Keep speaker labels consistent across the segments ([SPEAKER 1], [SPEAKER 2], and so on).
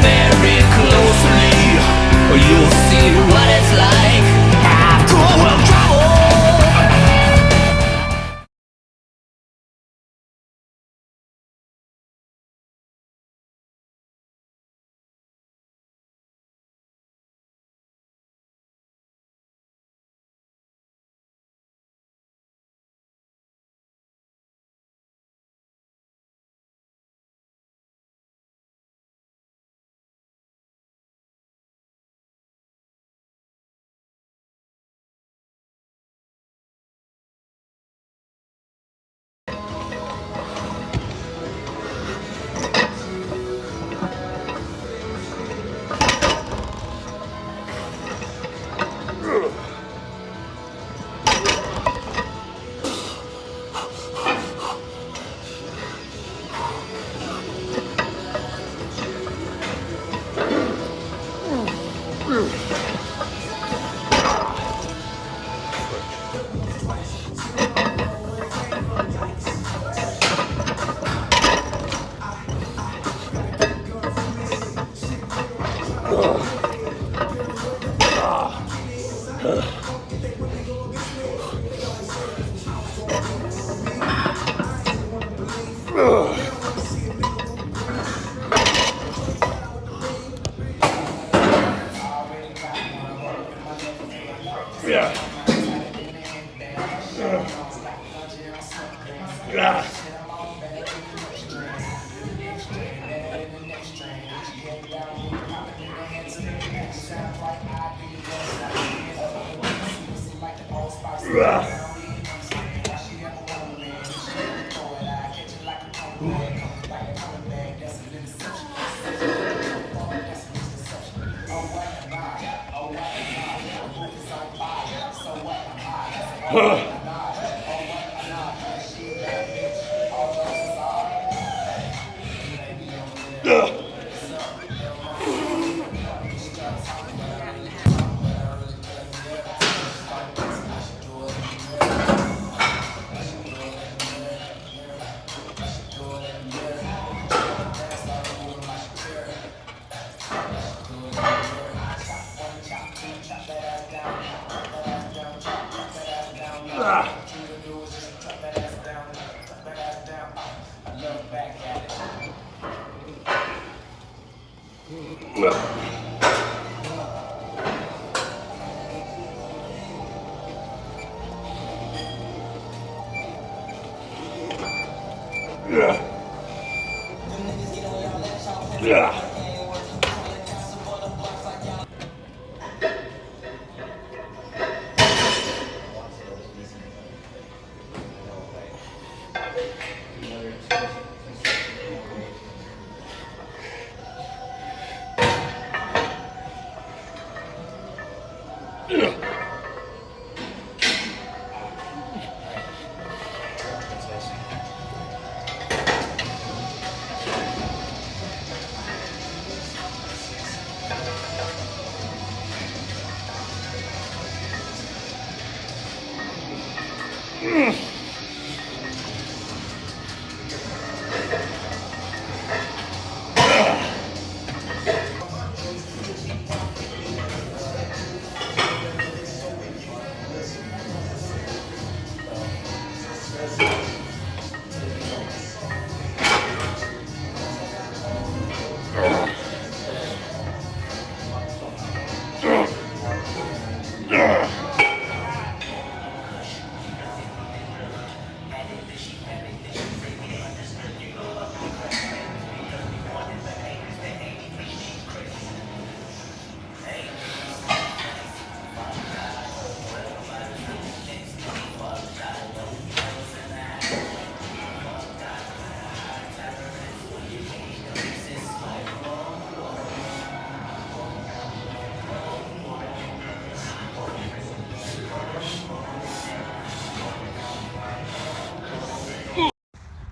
[SPEAKER 1] Very closely, you'll see what it's like. Hardcore will trouble.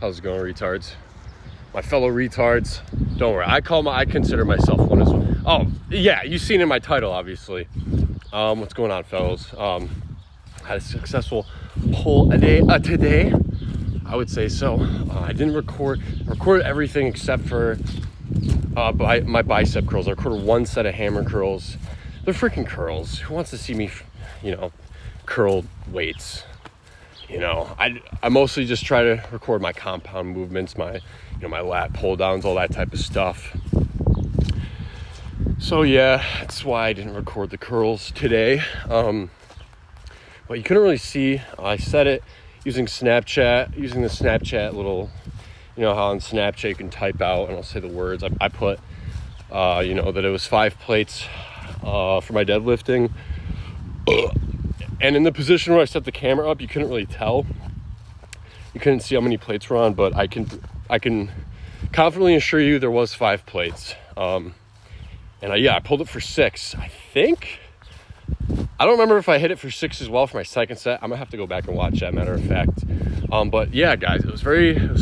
[SPEAKER 2] How's it going, retards? My fellow retards. Don't worry, I consider myself one as well. Oh, yeah, you've seen in my title, obviously. What's going on, fellows? Had a successful pull a day today. I would say so. I didn't recorded everything except for my bicep curls. I recorded one set of hammer curls. They're freaking curls. Who wants to see me, curl weights? I mostly just try to record my compound movements, my lat pull downs, all that type of stuff. So yeah, that's why I didn't record the curls today. But you couldn't really see. I said it using Snapchat, using the Snapchat little, how on Snapchat you can type out and I'll say the words. I put, that it was 5 plates for my deadlifting. And in the position where I set the camera up, you couldn't really tell. You couldn't see how many plates were on, but I can confidently assure you there was 5 plates. I pulled it for 6, I think. I don't remember if I hit it for 6 as well for my second set. I'm gonna have to go back and watch that, matter of fact. But yeah, guys, it was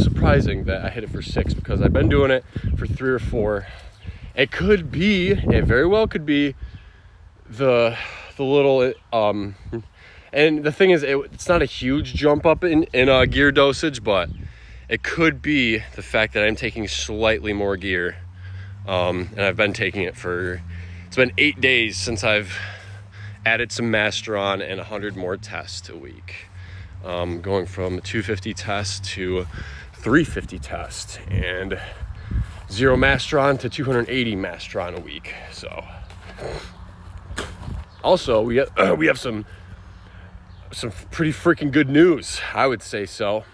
[SPEAKER 2] surprising that I hit it for 6 because I've been doing it for 3 or 4. It very well could be the little, and the thing is, it's not a huge jump up in gear dosage, but it could be the fact that I'm taking slightly more gear. And I've been taking it it's been 8 days since I've added some master on and 100 more tests a week. Going from a 250 test to 350 test and 0 master on to 280 master on a week. So also we have some pretty freaking good news, I would say. So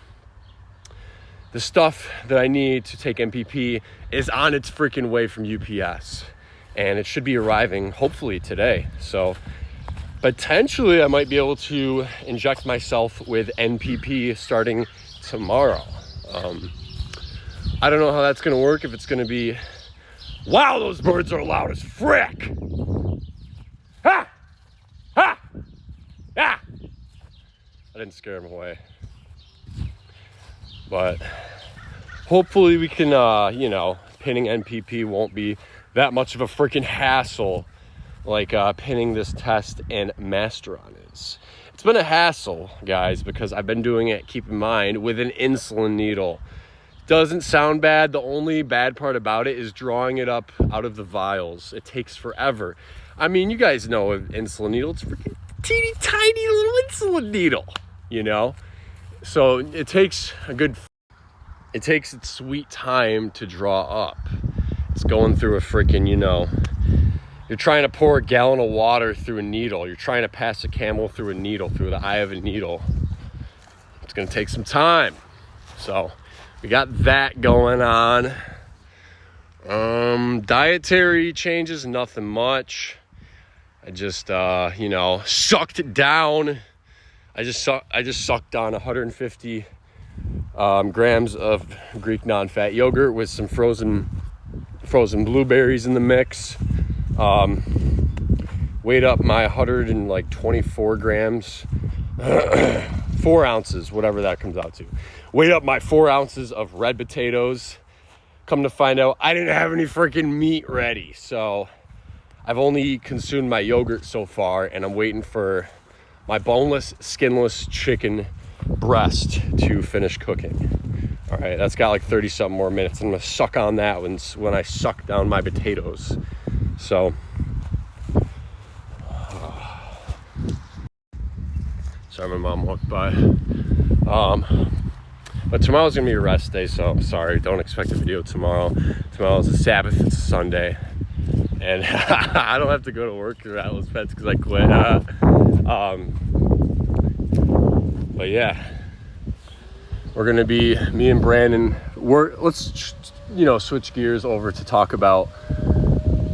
[SPEAKER 2] the stuff that I need to take MPP is on its freaking way from UPS, and it should be arriving hopefully today. So potentially I might be able to inject myself with NPP starting tomorrow. I don't know how that's going to work, if it's going to be, wow, those birds are loud as frick. Ha! Ha! Ah! I didn't scare them away. But hopefully we can, pinning NPP won't be that much of a freaking hassle like pinning this test and Masteron is. It's been a hassle, guys, because I've been doing it, keep in mind, with an insulin needle. Doesn't sound bad. The only bad part about it is drawing it up out of the vials. It takes forever. I mean, you guys know an insulin needle. It's a freaking teeny tiny little insulin needle, So it takes its sweet time to draw up. It's going through a freaking, you're trying to pour a gallon of water through a needle. You're trying to pass a camel through a needle, through the eye of a needle. It's going to take some time. So we got that going on. Dietary changes, nothing much. I just, sucked it down. I just sucked on 150 grams of Greek non-fat yogurt with some frozen blueberries in the mix. Weighed up my 124 grams, 4 ounces, whatever that comes out to. Weighed up my 4 ounces of red potatoes. Come to find out, I didn't have any freaking meat ready. So I've only consumed my yogurt so far, and I'm waiting for my boneless, skinless chicken breast to finish cooking. All right, that's got 30 something more minutes. I'm gonna suck on that when I suck down my potatoes. So, sorry, my mom walked by. But tomorrow's gonna be a rest day, so I'm sorry. Don't expect a video tomorrow. Tomorrow's a Sabbath. It's a Sunday, and I don't have to go to work or Atlas Pets because I quit. But yeah, we're gonna be, me and Brandon. Let's switch gears over to talk about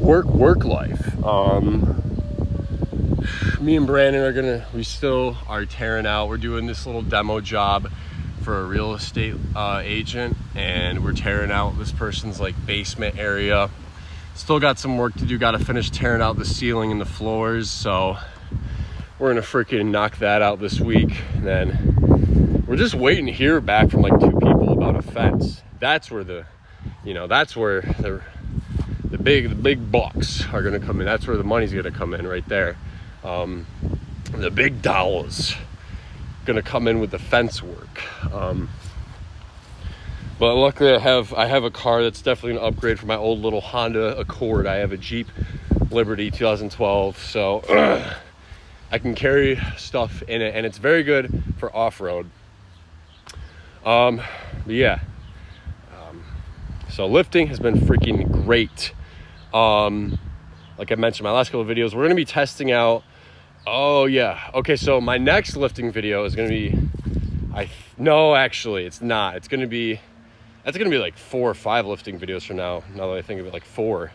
[SPEAKER 2] work life. Me and Brandon we still are tearing out. We're doing this little demo job for a real estate agent, and we're tearing out this person's basement area. Still got some work to do. Got to finish tearing out the ceiling and the floors, so we're gonna freaking knock that out this week. And then we're just waiting to hear back from 2 people about a fence. That's where the big bucks are gonna come in. That's where the money's gonna come in, right there. The big dollars gonna come in with the fence work. But luckily I have a car that's definitely an upgrade from my old little Honda Accord. I have a Jeep Liberty 2012, so I can carry stuff in it, and it's very good for off-road. But yeah, so lifting has been freaking great. Like I mentioned in my last couple of videos, we're gonna be testing out. Oh yeah, okay, so my next lifting video is gonna be, no, actually it's not. That's gonna be 4 or 5 lifting videos from now that I think of it, 4.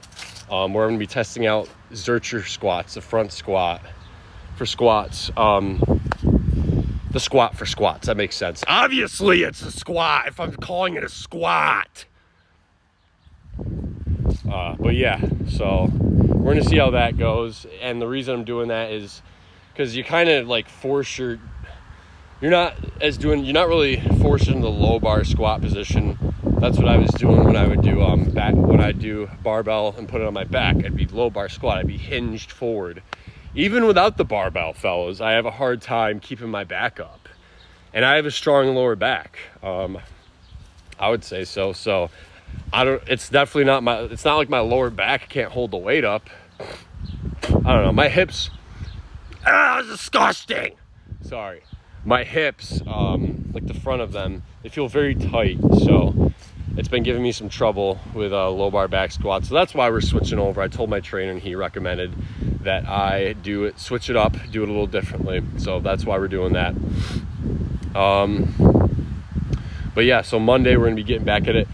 [SPEAKER 2] Where I'm gonna be testing out Zercher squats, the front squat for squats. The squat for squats, that makes sense. Obviously it's a squat if I'm calling it a squat. But yeah, so we're gonna see how that goes. And the reason I'm doing that is because you kind of force you're not really forced into the low bar squat position. That's what I was doing when I would do when I do barbell and put it on my back. I'd be low bar squat. I'd be hinged forward. Even without the barbell, fellas, I have a hard time keeping my back up, and I have a strong lower back. I would say so. So it's definitely not it's not like my lower back can't hold the weight up. I don't know. My hips, disgusting. Sorry. My hips, the front of them, they feel very tight. So it's been giving me some trouble with low bar back squats. So that's why we're switching over. I told my trainer and he recommended that I switch it up, do it a little differently. So that's why we're doing that. But yeah, so Monday we're gonna be getting back at it.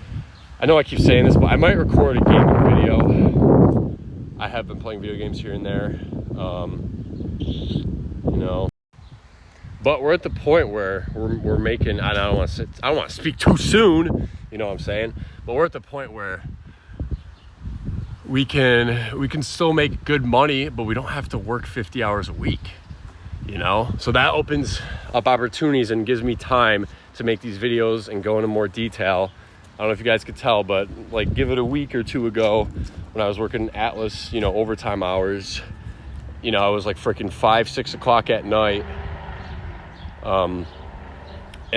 [SPEAKER 2] I know I keep saying this, but I might record a gaming video. I have been playing video games here and there. you know. But we're at the point where we're making, I don't want to speak too soon, you know what I'm saying? But we're at the point where we can still make good money, but we don't have to work 50 hours a week, you know? So that opens up opportunities and gives me time to make these videos and go into more detail. I don't know if you guys could tell, but like give it a week or two ago when I was working Atlas, you know, overtime hours, you know, I was like freaking 5, 6 o'clock at night. And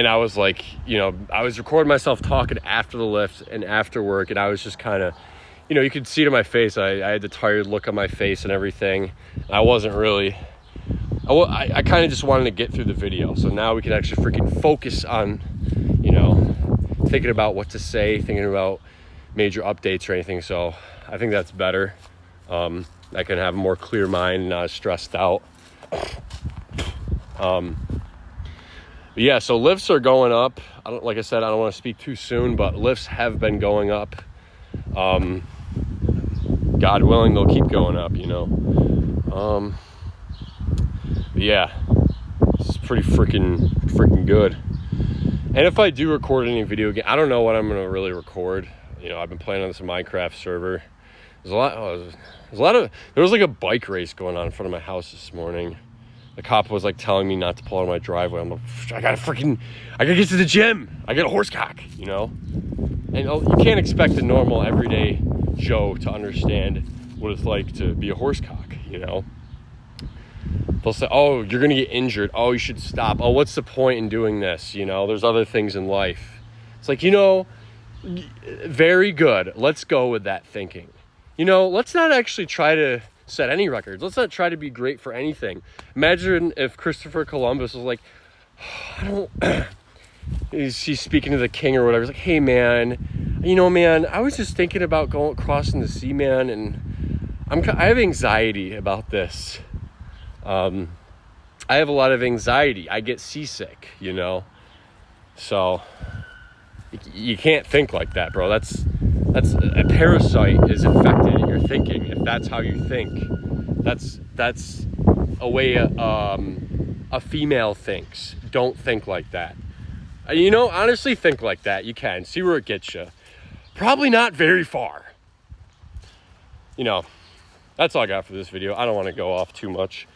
[SPEAKER 2] I was like, you know, I was recording myself talking after the lift and after work, and I was just kind of, you know, you could see it in my face. I had the tired look on my face and everything. I wasn't really, I kind of just wanted to get through the video. So now we can actually freaking focus on, you know, thinking about what to say, thinking about major updates or anything. So I think that's better. I can have a more clear mind and not as stressed out. Yeah, so lifts are going up. Like I said, I don't want to speak too soon, but lifts have been going up. God willing, they'll keep going up, you know. Yeah, it's pretty freaking good. And if I do record any video game, I don't know what I'm gonna really record. You know, I've been playing on this Minecraft server. There was like a bike race going on in front of my house this morning. The cop was like telling me not to pull out of my driveway. I'm like, I gotta get to the gym. I got a horse cock, you know? And you can't expect a normal everyday Joe to understand what it's like to be a horse cock, you know? They'll say, oh, you're gonna get injured. Oh, you should stop. Oh, what's the point in doing this? You know, there's other things in life. It's like, you know, very good. Let's go with that thinking. You know, let's not actually try to set any records. Let's not try to be great for anything. Imagine if Christopher Columbus was like, oh, I don't, he's speaking to the king or whatever. He's like, hey man, you know, man, I was just thinking about crossing the sea, man, and I have anxiety about this. I have a lot of anxiety. I get seasick, you know? So you can't think like that, bro. That's a parasite is infected in your thinking. If that's how you think, that's a way a female thinks. Don't think like that. You know, honestly, think like that. You can see where it gets you. Probably not very far. You know, that's all I got for this video. I don't want to go off too much.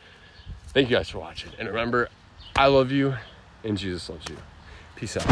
[SPEAKER 2] Thank you guys for watching, and remember, I love you and Jesus loves you. Peace out.